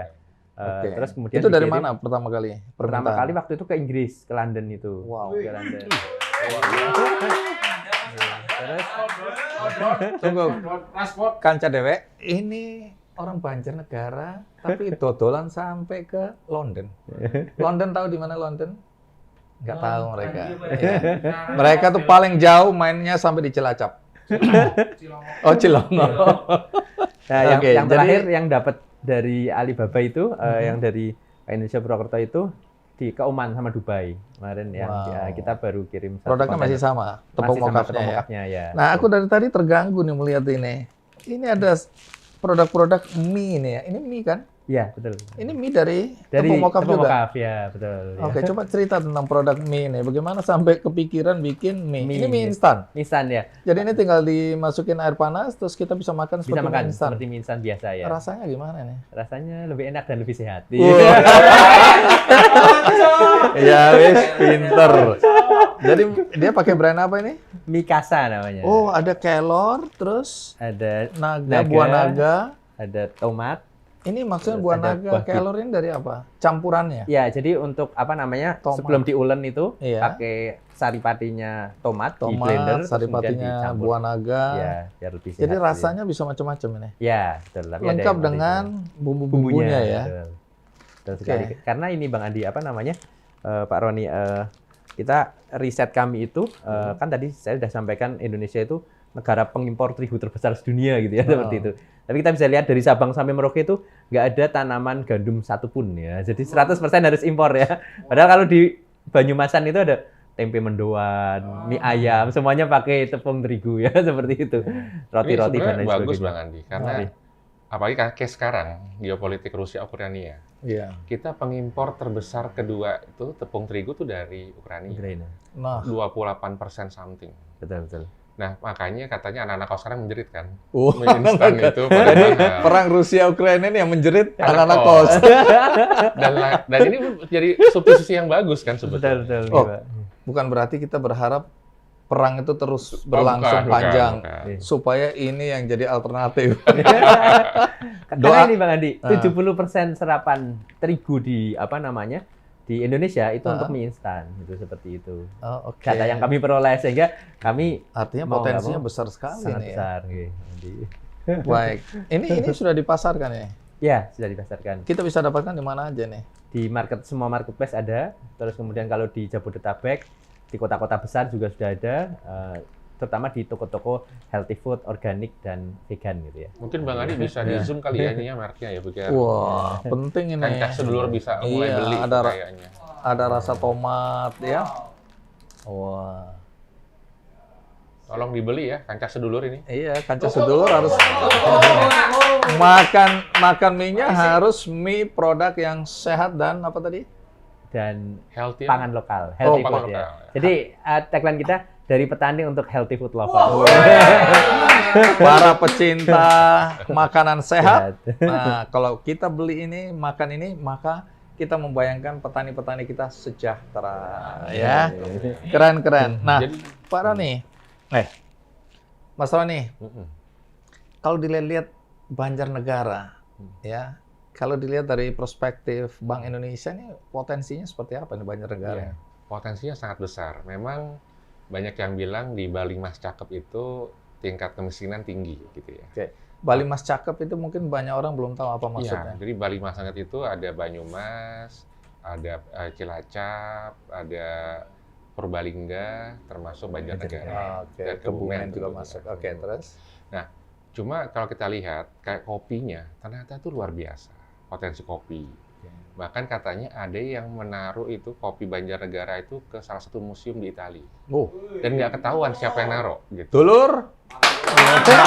Speaker 1: Oke.
Speaker 3: Terus kemudian
Speaker 1: Itu dari
Speaker 3: dikirim
Speaker 1: mana pertama kali?
Speaker 3: pertama
Speaker 1: permintaan?
Speaker 3: kali waktu itu ke Inggris, ke London itu.
Speaker 1: Wow.
Speaker 3: Ke London. Terus
Speaker 1: Tunggu. Kanca dewek, ini orang Banjarnegara, tapi dodolan sampai ke London. London tahu di mana London? Nggak tahu mereka. Ya. Mereka tuh paling jauh mainnya sampai di Cilacap. Oh, Cilongo.
Speaker 3: Nah,
Speaker 1: Oke,
Speaker 3: yang terakhir
Speaker 1: jadi-
Speaker 3: yang dapat dari Alibaba itu, yang dari Indonesia Purwokerto itu di ke Oman sama Dubai kemarin yang
Speaker 1: Wow.
Speaker 3: kita baru kirim satu
Speaker 1: Produknya masih
Speaker 3: kontainer.
Speaker 1: sama, tepung
Speaker 3: Masih sama
Speaker 1: mokafnya
Speaker 3: tepung
Speaker 1: ya.
Speaker 3: mokafnya ya.
Speaker 1: Nah, aku dari tadi terganggu nih melihat ini. Ini ada produk-produk mie ini ya. Ini mie kan?
Speaker 3: Iya, betul.
Speaker 1: Ini mie dari
Speaker 3: Dari
Speaker 1: tepung mokaf juga.
Speaker 3: mokaf, ya, betul. Ya.
Speaker 1: Oke, coba cerita tentang produk mie ini. Bagaimana sampai kepikiran bikin mie?
Speaker 3: Mie,
Speaker 1: Ini mie
Speaker 3: ya.
Speaker 1: instan.
Speaker 3: Instan ya.
Speaker 1: Jadi ini tinggal dimasukin air panas, terus kita bisa makan
Speaker 3: Bisa
Speaker 1: seperti
Speaker 3: makan
Speaker 1: mie instan.
Speaker 3: seperti mie instan biasa ya.
Speaker 1: Rasanya gimana nih?
Speaker 3: Rasanya lebih enak dan lebih sehat.
Speaker 1: Iya, wis pinter. Jadi dia pakai brand apa ini?
Speaker 3: Mikasa namanya.
Speaker 1: Oh, ada kelor, terus
Speaker 3: Ada
Speaker 1: naga,
Speaker 3: Naga.
Speaker 1: buah naga.
Speaker 3: ada tomat.
Speaker 1: Ini maksudnya
Speaker 3: Terus
Speaker 1: buah
Speaker 3: ada
Speaker 1: naga,
Speaker 3: buah bit.
Speaker 1: kelor ini dari apa? Campurannya?
Speaker 3: Ya, jadi untuk apa namanya?
Speaker 1: Tomat.
Speaker 3: Sebelum diulen itu
Speaker 1: Iya.
Speaker 3: pakai saripatinya tomat, di
Speaker 1: Tomat,
Speaker 3: blender terus kemudian
Speaker 1: saripatinya
Speaker 3: dicampur.
Speaker 1: buah naga.
Speaker 3: Ya, biar lebih sehat.
Speaker 1: Jadi
Speaker 3: gitu.
Speaker 1: rasanya bisa macam-macam ini.
Speaker 3: Ya, betul. Tapi ada
Speaker 1: Lengkap
Speaker 3: yang
Speaker 1: dengan
Speaker 3: bumbunya
Speaker 1: bumbu-bumbunya ya.
Speaker 3: Betul. Betul sekali. Karena ini Bang Andi apa namanya? Pak Roni, kita riset kami itu kan tadi saya sudah sampaikan Indonesia itu negara pengimpor terigu terbesar sedunia gitu ya, seperti itu. Tapi kita bisa lihat dari Sabang sampai Merauke itu nggak ada tanaman gandum satupun ya. Jadi 100% harus impor ya. Padahal kalau di Banyumasan itu ada tempe mendoan, mie ayam, semuanya pakai tepung terigu ya, seperti itu. Roti-roti
Speaker 2: Ini
Speaker 3: dan lain
Speaker 2: sebenarnya bagus
Speaker 3: sebagainya.
Speaker 2: Bang Andi, karena
Speaker 3: Oke.
Speaker 2: apalagi kayak sekarang geopolitik Rusia Ukraina,
Speaker 1: Iya.
Speaker 2: kita pengimpor terbesar kedua itu tepung terigu tuh dari Ukraina,
Speaker 3: Ukraina.
Speaker 1: Nah,
Speaker 2: 28% something.
Speaker 3: Betul, betul.
Speaker 2: Nah, makanya katanya anak-anak kau sekarang menjerit kan.
Speaker 1: oh,
Speaker 2: Mie instan itu pada mahal.
Speaker 1: perang Rusia Ukraina ini yang menjerit
Speaker 2: Anak
Speaker 1: anak-anak
Speaker 2: kos.
Speaker 1: kos.
Speaker 2: Dan ini jadi substitusi yang bagus kan
Speaker 3: Betul,
Speaker 2: sebetulnya.
Speaker 3: betul.
Speaker 1: Oh.
Speaker 3: Pak.
Speaker 1: Bukan berarti kita berharap perang itu terus berlangsung
Speaker 2: bukan,
Speaker 1: panjang
Speaker 2: bukan.
Speaker 1: supaya ini yang jadi alternatif.
Speaker 3: Karena
Speaker 1: Doa-
Speaker 3: ini Bang Andi,
Speaker 1: Ah.
Speaker 3: 70% serapan terigu di apa namanya? Di Indonesia itu
Speaker 1: Ah.
Speaker 3: untuk mie instan, gitu seperti itu.
Speaker 1: Oh, oke.
Speaker 3: Data yang kami peroleh sehingga kami
Speaker 1: Artinya
Speaker 3: mau nggak
Speaker 1: potensinya
Speaker 3: mau,
Speaker 1: besar sekali
Speaker 3: sangat
Speaker 1: nih. Ya.
Speaker 3: besar gitu. Jadi,
Speaker 1: Baik. Ini sudah dipasarkan ya.
Speaker 3: ya, sudah dipasarkan.
Speaker 1: Kita bisa dapatkan di mana aja nih?
Speaker 3: Di semua marketplace ada, terus kemudian kalau di Jabodetabek, di kota-kota besar juga sudah ada, terutama di toko-toko healthy food, organik dan vegan gitu ya.
Speaker 2: Mungkin Bang Andi bisa di zoom kali ya ininya mereknya ya, biar
Speaker 1: Wah, penting ini.
Speaker 2: kancah sedulur bisa mulai
Speaker 1: Iya,
Speaker 2: beli
Speaker 1: ada
Speaker 2: kayaknya.
Speaker 1: Ada rasa tomat ya. Wah.
Speaker 2: Tolong dibeli ya kancah sedulur ini.
Speaker 1: Iya, kancah sedulur harus makan mie-nya harus mie produk yang sehat dan apa tadi?
Speaker 3: Dan
Speaker 2: Healthy.
Speaker 3: pangan lokal, healthy
Speaker 2: pangan
Speaker 3: food ya.
Speaker 2: lokal.
Speaker 3: Jadi tagline kita dari petani untuk healthy food lover.
Speaker 1: Oh. Para pecinta makanan sehat. Nah, kalau kita beli ini, makan ini, maka kita membayangkan petani-petani kita sejahtera, ya. Keren-keren. Nah,
Speaker 2: Jadi,
Speaker 1: Pak Roni, Mas Roni, kalau dilihat Banjarnegara, ya, kalau dilihat dari perspektif Bank Indonesia ini potensinya seperti apa nih Banjarnegara?
Speaker 2: iya, potensinya sangat besar. Memang banyak yang bilang di Bali Mas Cakep itu tingkat kemiskinan tinggi gitu ya.
Speaker 1: Oke. Bali Mas Cakep itu mungkin banyak orang belum tahu apa maksudnya.
Speaker 2: Iya, jadi Bali Mas Sangat itu ada Banyumas, ada Cilacap, ada Purbalingga, termasuk Banjarnegara.
Speaker 1: Oke,
Speaker 2: Dan
Speaker 1: Kebumen juga
Speaker 2: tentunya.
Speaker 1: masuk. Oke, terus?
Speaker 2: Nah, cuma kalau kita lihat kayak kopinya, ternyata itu luar biasa potensi kopi. Bahkan katanya ada yang menaruh itu kopi Banjarnegara itu ke salah satu museum di Italia.
Speaker 1: Oh,
Speaker 2: Dan nggak ketahuan siapa yang naruh gitu.
Speaker 1: dulur.
Speaker 2: Betul.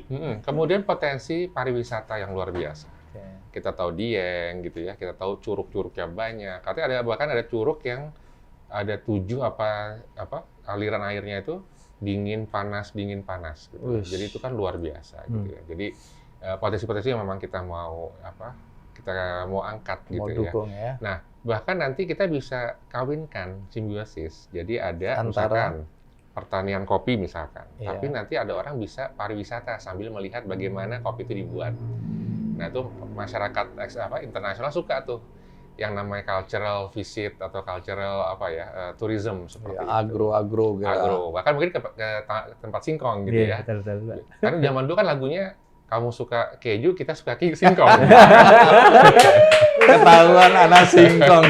Speaker 1: Iya.
Speaker 2: Kemudian potensi pariwisata yang luar biasa.
Speaker 1: Oke.
Speaker 2: Kita tahu Dieng gitu ya, kita tahu curug-curugnya banyak. Katanya bahkan ada curug yang ada 7 aliran airnya itu dingin panas gitu.
Speaker 1: Uish.
Speaker 2: Jadi itu kan luar biasa gitu ya. Jadi potensi-potensi yang memang kita mau angkat
Speaker 1: Mau
Speaker 2: gitu ya.
Speaker 1: dukung ya.
Speaker 2: Nah, bahkan nanti kita bisa kawinkan simbiosis. Jadi ada
Speaker 1: Antara-
Speaker 2: misalkan pertanian kopi misalkan,
Speaker 1: Iya.
Speaker 2: tapi nanti ada orang bisa pariwisata sambil melihat bagaimana kopi itu dibuat. Nah, itu masyarakat internasional suka tuh yang namanya cultural visit atau cultural tourism seperti
Speaker 1: Ya, agro gitu.
Speaker 2: agro. Bahkan mungkin ke tempat singkong gitu
Speaker 3: Iya,
Speaker 2: ya.
Speaker 3: betul, Pak.
Speaker 2: Karena zaman dulu kan lagunya kamu suka keju, kita suka singkong.
Speaker 1: Ketahuan anak singkong.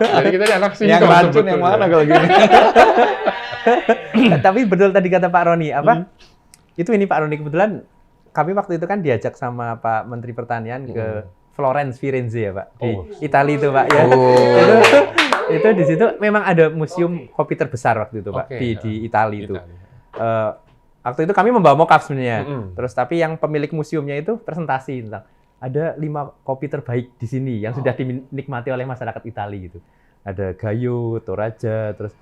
Speaker 2: Jadi kita anak singkong.
Speaker 1: Yang racun yang
Speaker 2: sebetulnya.
Speaker 1: mana kalau gini?
Speaker 3: Tapi betul tadi kata Pak Roni, itu ini Pak Roni, kebetulan kami waktu itu kan diajak sama Pak Menteri Pertanian ke Florence, Firenze ya Pak, di Italia itu Pak ya.
Speaker 1: Oh.
Speaker 3: Itu di situ memang ada museum kopi terbesar waktu itu Pak,
Speaker 2: Oke.
Speaker 3: di Italia itu.
Speaker 2: Italia.
Speaker 3: Waktu itu kami membawa mockup sebenarnya.
Speaker 2: Mm-mm.
Speaker 3: Terus tapi yang pemilik museumnya itu presentasi tentang ada 5 kopi terbaik di sini yang sudah dinikmati oleh masyarakat Italia gitu. Ada Gayo, Toraja, terus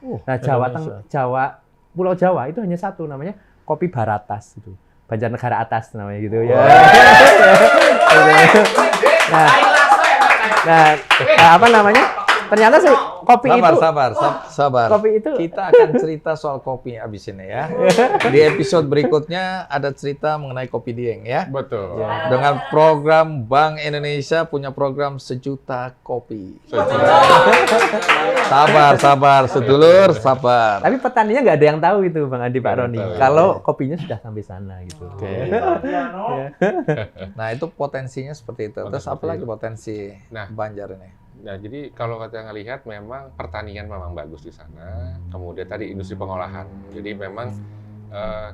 Speaker 3: Jawa, Pulau Jawa itu hanya satu namanya kopi Baratas itu. Banjarnegara Atas namanya gitu ya. Nah, apa namanya? Ternyata sih kopi itu
Speaker 1: Sabar.
Speaker 3: kopi itu
Speaker 1: Kita akan cerita soal kopi abis ini ya. Di episode berikutnya ada cerita mengenai kopi Dieng ya.
Speaker 2: Betul.
Speaker 1: Dengan program Bank Indonesia punya program sejuta kopi. Sabar, sedulur, sabar.
Speaker 3: tapi petaninya nggak ada yang tahu itu Bang Andi, Pak
Speaker 2: Nggak
Speaker 3: Roni.
Speaker 2: tahu.
Speaker 3: Kalau kopinya sudah sampai sana gitu.
Speaker 1: Nah itu potensinya seperti itu. Terus apa lagi potensi
Speaker 2: Nah.
Speaker 1: Banjar ini?
Speaker 2: Nah, jadi kalau kita ngelihat memang pertanian memang bagus di sana. Kemudian tadi industri pengolahan. Jadi memang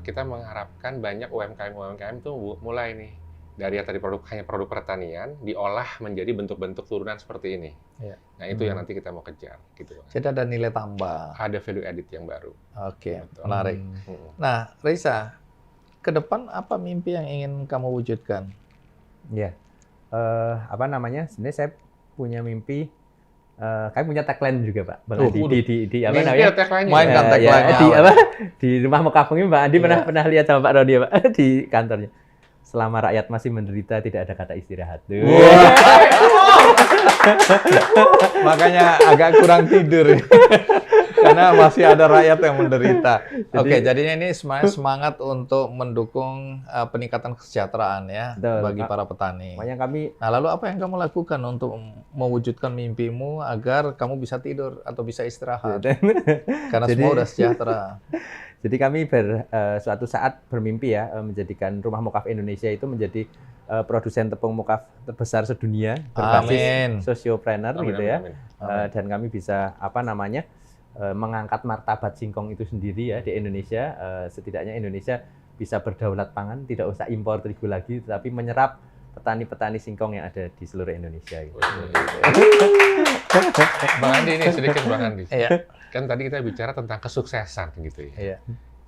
Speaker 2: kita mengharapkan banyak UMKM itu mulai nih dari yang tadi hanya produk pertanian diolah menjadi bentuk-bentuk turunan seperti ini.
Speaker 1: Iya.
Speaker 2: Nah, itu yang nanti kita mau kejar gitu.
Speaker 1: Jadi ada nilai tambah.
Speaker 2: Ada value added yang baru.
Speaker 1: Oke,
Speaker 2: Betul.
Speaker 1: menarik. Nah, Risa, ke depan apa mimpi yang ingin kamu wujudkan?
Speaker 3: Ya, apa namanya? Sebenarnya saya punya mimpi. Kami punya tagline juga Pak, Bang Andi. Di apa namanya?
Speaker 2: tagline-nya.
Speaker 1: Mainkan
Speaker 3: Ya,
Speaker 1: tagline-nya.
Speaker 3: di apa? Di rumah Mekapung ini Mbak Andi pernah lihat sama Pak Rodi ya Pak di kantornya. Selama rakyat masih menderita tidak ada kata istirahat.
Speaker 1: Makanya agak kurang tidur. Karena masih ada rakyat yang menderita. Oke, jadinya ini semangat untuk mendukung peningkatan kesejahteraan ya
Speaker 3: Betul,
Speaker 1: bagi
Speaker 3: Pak.
Speaker 1: para petani.
Speaker 3: Makanya kami
Speaker 1: Nah, lalu apa yang kamu lakukan untuk mewujudkan mimpimu agar kamu bisa tidur atau bisa istirahat? Karena semua udah sejahtera.
Speaker 3: Jadi kami suatu saat bermimpi ya menjadikan Rumah Mokaf Indonesia itu menjadi produsen tepung mokaf terbesar sedunia berbasis
Speaker 1: Amin.
Speaker 3: sosiopreneur
Speaker 2: Amin,
Speaker 3: gitu
Speaker 2: amin,
Speaker 3: ya.
Speaker 2: amin.
Speaker 3: Dan kami bisa mengangkat martabat singkong itu sendiri ya di Indonesia. Setidaknya Indonesia bisa berdaulat pangan, tidak usah impor terigu lagi, tetapi menyerap petani-petani singkong yang ada di seluruh Indonesia. Gitu.
Speaker 2: Bang Andi ini sedikit Bang Andi.
Speaker 1: Iya.
Speaker 2: Kan tadi kita bicara tentang kesuksesan gitu ya.
Speaker 1: Iya.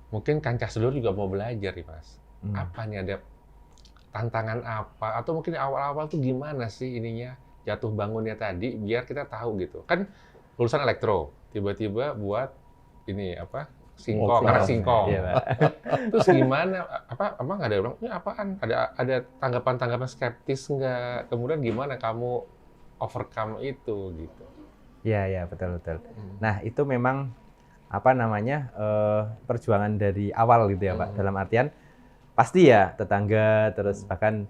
Speaker 2: Mungkin kancah sedulur juga mau belajar nih Mas. Apa nih ada tantangan apa atau mungkin awal-awal tuh gimana sih ininya jatuh bangunnya tadi biar kita tahu gitu. Kan lulusan elektro tiba-tiba buat ini singkong, anak singkong.
Speaker 3: Iya, Pak.
Speaker 2: Terus gimana? Emang nggak ada orang? Ini apaan? Ada tanggapan-tanggapan skeptis nggak? Kemudian gimana kamu overcome itu gitu?
Speaker 3: Ya, betul. Nah, itu memang perjuangan dari awal gitu ya, Pak. Dalam artian pasti ya tetangga terus bahkan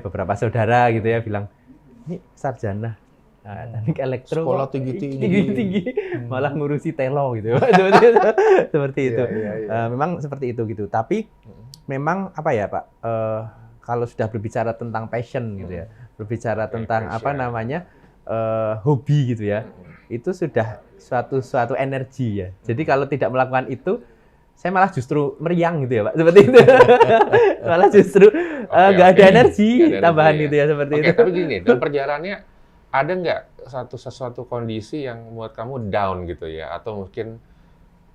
Speaker 3: beberapa saudara gitu ya bilang, "Ini sarjana teknik elektro
Speaker 1: Sekolah
Speaker 3: kok
Speaker 1: tinggi-tinggi.
Speaker 3: malah ngurusi telo gitu. Seperti itu. Seperti itu.
Speaker 1: Iya.
Speaker 3: Memang seperti itu gitu. Tapi memang apa ya Pak? Kalau sudah berbicara tentang passion gitu ya, berbicara tentang apa
Speaker 2: passion.
Speaker 3: namanya hobi gitu ya, itu sudah suatu energi ya. Jadi kalau tidak melakukan itu, saya malah justru meriang gitu ya Pak, seperti itu. Malah justru nggak ada energi tambahan gitu ya, seperti itu.
Speaker 2: Tapi gini, dalam perjalanannya ada nggak sesuatu kondisi yang membuat kamu down gitu ya, atau mungkin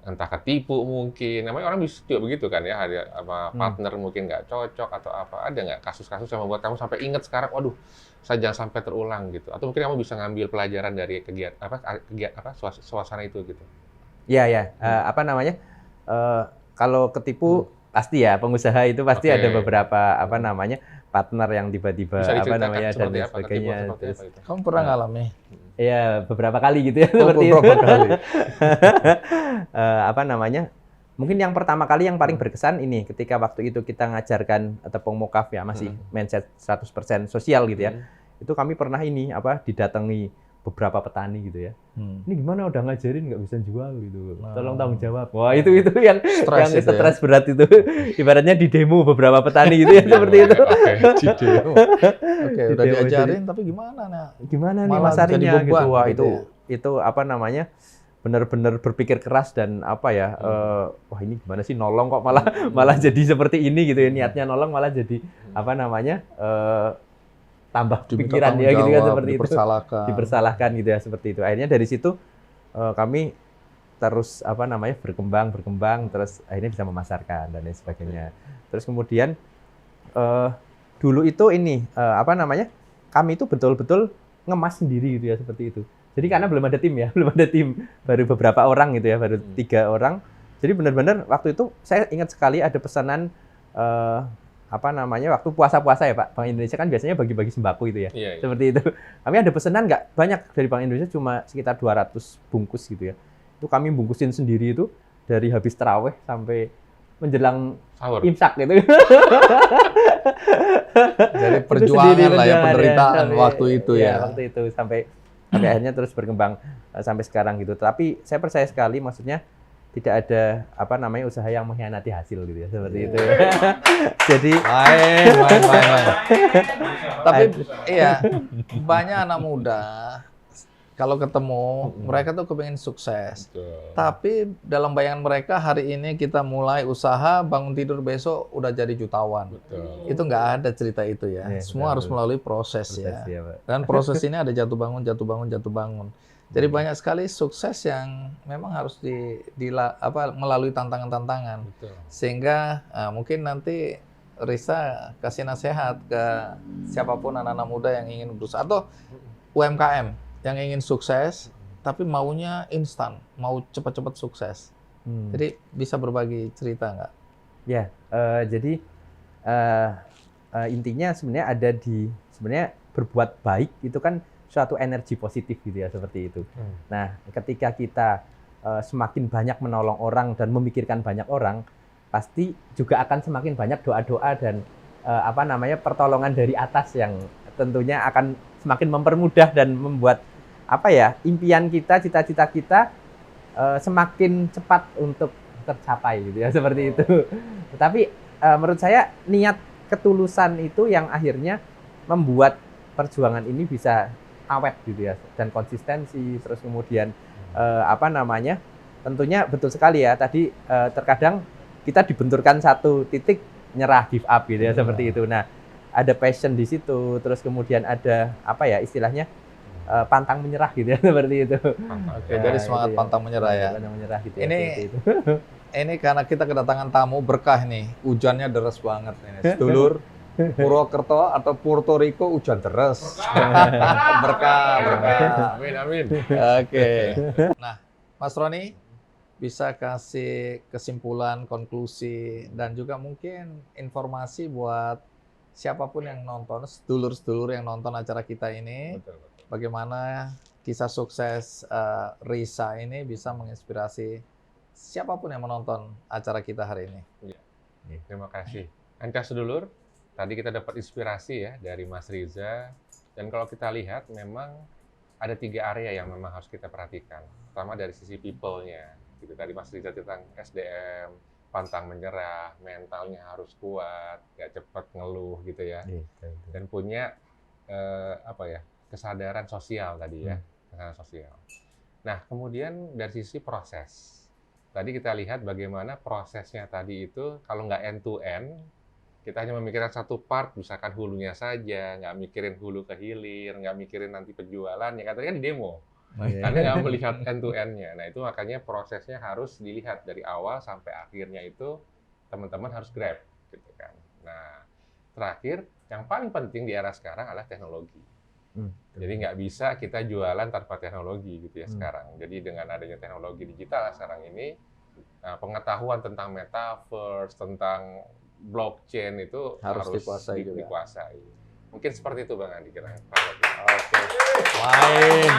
Speaker 2: entah ketipu mungkin, namanya orang bisa juga begitu kan ya, ada apa partner mungkin nggak cocok atau apa, ada nggak kasus-kasus yang membuat kamu sampai ingat sekarang, waduh, saya jangan sampai terulang gitu, atau mungkin kamu bisa ngambil pelajaran dari kegiatan suasana itu gitu.
Speaker 3: Iya, apa namanya? Kalau ketipu pasti ya, pengusaha itu pasti ada beberapa apa namanya partner yang tiba-tiba
Speaker 2: Bisa
Speaker 3: apa namanya dan
Speaker 2: seperti apa,
Speaker 3: sebagainya.
Speaker 2: ketipu seperti
Speaker 3: Terus,
Speaker 2: apa itu?
Speaker 1: Kamu pernah ngalami?
Speaker 3: ya beberapa kali gitu ya seperti itu.
Speaker 1: Beberapa kali.
Speaker 3: Apa namanya? Mungkin yang pertama kali yang paling berkesan ini ketika waktu itu kita ngajarkan tepung mokaf ya, masih mindset 100% sosial gitu ya. Itu kami pernah ini apa didatangi beberapa petani gitu ya. Ini gimana udah ngajarin nggak bisa jual gitu. Tolong tanggung jawab. Wah, itu yang stres berat itu. Ibaratnya di demo beberapa petani gitu ya seperti itu.
Speaker 1: Di demo. Oke, udah diajarin tapi gimana nih?
Speaker 3: Gimana nih
Speaker 1: Malah
Speaker 3: masarinya
Speaker 1: jadi beban,
Speaker 3: gitu. Wah,
Speaker 1: gitu
Speaker 3: itu apa namanya? Benar-benar berpikir keras dan apa ya? Wah, ini gimana sih nolong kok malah jadi seperti ini gitu ya. Niatnya nolong malah jadi apa namanya? Tambah pikiran ya gitu kan, seperti itu, dipersalahkan gitu ya, seperti itu. Akhirnya dari situ kami terus apa namanya berkembang terus akhirnya bisa memasarkan dan lain sebagainya. Terus kemudian dulu itu ini apa namanya kami itu betul-betul ngemas sendiri gitu ya, seperti itu. Jadi karena belum ada tim ya, baru beberapa orang gitu ya, baru 3 orang. Jadi benar-benar waktu itu saya ingat sekali ada pesanan apa namanya waktu puasa-puasa ya Pak, Bank Indonesia kan biasanya bagi-bagi sembako gitu ya.
Speaker 2: Iya.
Speaker 3: Seperti itu. Kami ada pesanan nggak banyak dari Bank Indonesia, cuma sekitar 200 bungkus gitu ya. Itu kami bungkusin sendiri itu dari habis tarawih sampai menjelang
Speaker 2: Sahur.
Speaker 3: imsak gitu.
Speaker 1: Dari perjuangan lah ya, penderitaan
Speaker 3: sampai,
Speaker 1: waktu itu ya.
Speaker 3: Waktu itu sampai akhirnya terus berkembang sampai sekarang gitu. Tapi saya percaya sekali, maksudnya tidak ada apa namanya usaha yang mengkhianati hasil gitu ya, seperti itu. Jadi
Speaker 1: main. Tapi iya, banyak anak muda kalau ketemu mereka tuh kepingin sukses. Tapi dalam bayangan mereka hari ini kita mulai usaha, bangun tidur besok udah jadi jutawan. Itu nggak ada cerita itu ya. Semua harus melalui proses ya. Dan proses ini ada jatuh bangun. Jadi banyak sekali sukses yang memang harus melalui tantangan-tantangan. Sehingga mungkin nanti Risa kasih nasihat ke siapapun anak-anak muda yang ingin berusaha atau UMKM yang ingin sukses tapi maunya instan, mau cepat-cepat sukses. Jadi bisa berbagi cerita nggak?
Speaker 3: Ya, jadi intinya sebenarnya ada di sebenarnya berbuat baik itu kan suatu energi positif gitu ya, seperti itu. Nah, ketika kita semakin banyak menolong orang dan memikirkan banyak orang, pasti juga akan semakin banyak doa-doa dan apa namanya pertolongan dari atas yang tentunya akan semakin mempermudah dan membuat apa ya impian kita, cita-cita kita semakin cepat untuk tercapai gitu ya, seperti itu. Tetapi menurut saya niat ketulusan itu yang akhirnya membuat perjuangan ini bisa awet gitu ya, dan konsistensi. Terus kemudian apa namanya tentunya betul sekali ya tadi terkadang kita dibenturkan satu titik nyerah, give up gitu ya, seperti itu. Nah, ada passion di situ, terus kemudian ada apa ya istilahnya pantang menyerah gitu ya, seperti itu.
Speaker 1: Oke, dari semangat pantang menyerah ya.
Speaker 3: Pantang menyerah gitu ya,
Speaker 1: Ini
Speaker 3: seperti itu.
Speaker 1: Ini karena kita kedatangan tamu berkah nih, hujannya deras banget ini. Sedulur Purwokerto atau Puerto Rico hujan deras. Berkah.
Speaker 2: Amin.
Speaker 1: Oke. Nah, Mas Roni bisa kasih kesimpulan, konklusi, dan juga mungkin informasi buat siapapun yang nonton, sedulur-sedulur yang nonton acara kita ini, bagaimana kisah sukses Risa ini bisa menginspirasi siapapun yang menonton acara kita hari ini.
Speaker 2: Terima kasih. Anca sedulur, tadi kita dapat inspirasi ya dari Mas Riza, dan kalau kita lihat memang ada 3 area yang memang harus kita perhatikan. Pertama dari sisi people-nya. Gitu. Tadi Mas Riza tentang SDM, pantang menyerah, mentalnya harus kuat, nggak cepat ngeluh gitu ya. Dan punya kesadaran sosial tadi ya, kesadaran sosial. Nah, kemudian dari sisi proses. Tadi kita lihat bagaimana prosesnya tadi itu kalau nggak end to end, kita hanya memikirkan satu part, misalkan hulunya saja, nggak mikirin hulu ke hilir, nggak mikirin nanti penjualan, ya katanya di demo. Karena nggak melihat end to end-nya. Nah, itu makanya prosesnya harus dilihat dari awal sampai akhirnya itu teman-teman harus grab, gitu kan. Nah, terakhir, yang paling penting di era sekarang adalah teknologi. Jadi nggak bisa kita jualan tanpa teknologi gitu ya sekarang. Jadi dengan adanya teknologi digital sekarang ini, pengetahuan tentang metaverse, tentang blockchain itu harus dikuasai. Mungkin seperti itu Bang Andi kira.
Speaker 1: Oke. Main.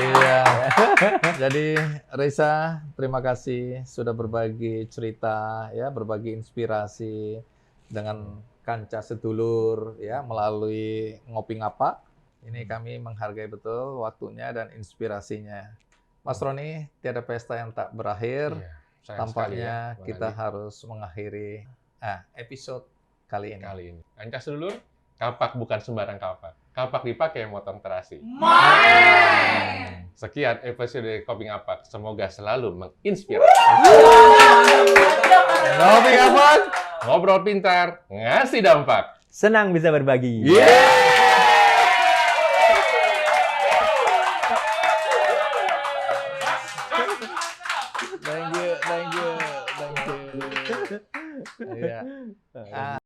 Speaker 1: Iya. Jadi Reza, terima kasih sudah berbagi cerita ya, berbagi inspirasi dengan kancah sedulur ya melalui Ngopi Ngapa. Ini kami menghargai betul waktunya dan inspirasinya. Mas Roni, tiada pesta yang tak berakhir. Tampaknya kita harus mengakhiri episode kali ini.
Speaker 2: Kancah sedulur, kapak bukan sembarang kapak. Kapak dipakai motong terasi. Sekian episode Ngopi Ngapa. Semoga selalu menginspirasi.
Speaker 1: Ngopi Ngapa,
Speaker 2: ngobrol pintar, ngasih dampak.
Speaker 3: Senang bisa berbagi.
Speaker 1: Thank you.